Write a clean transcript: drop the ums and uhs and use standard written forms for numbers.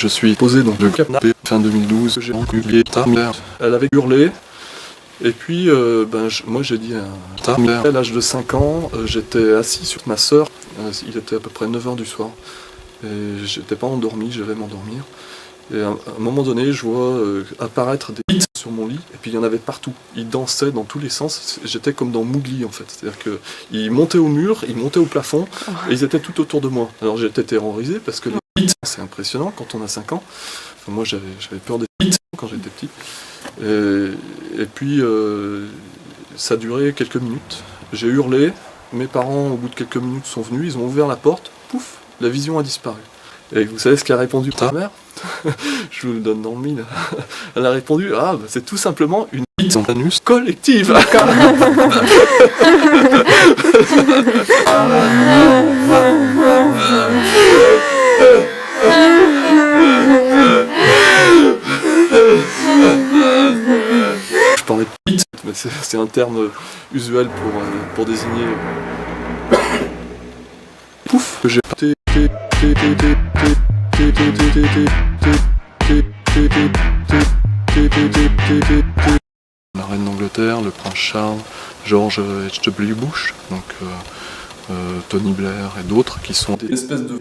Je suis posé dans le canapé fin 2012, j'ai enculé ta mère. Elle avait hurlé, et puis moi j'ai dit à ta mère, à l'âge de 5 ans, j'étais assis sur ma sœur, il était à peu près 9 h du soir, et j'étais pas endormi, je vais m'endormir. Et à un moment donné, je vois apparaître des bits sur mon lit, et puis il y en avait partout. Ils dansaient dans tous les sens, j'étais comme dans Mowgli en fait. C'est-à-dire qu'ils montaient au mur, ils montaient au plafond, et ils étaient tout autour de moi. Alors j'étais terrorisé parce que les bits, c'est impressionnant quand on a 5 ans. Enfin, moi j'avais peur des bits quand j'étais petit. Et puis ça a duré quelques minutes. J'ai hurlé, mes parents au bout de quelques minutes sont venus, ils ont ouvert la porte, pouf, la vision a disparu. Et vous savez ce qu'a répondu ta mère? Je vous le donne dans le mille. Elle a répondu, c'est tout simplement une bite en anus collective. Je parlais de bite, mais c'est un terme usuel pour désigner pouf que j'ai la reine d'Angleterre, le prince Charles, George H.W. Bush, donc Tony Blair et d'autres qui sont des espèces de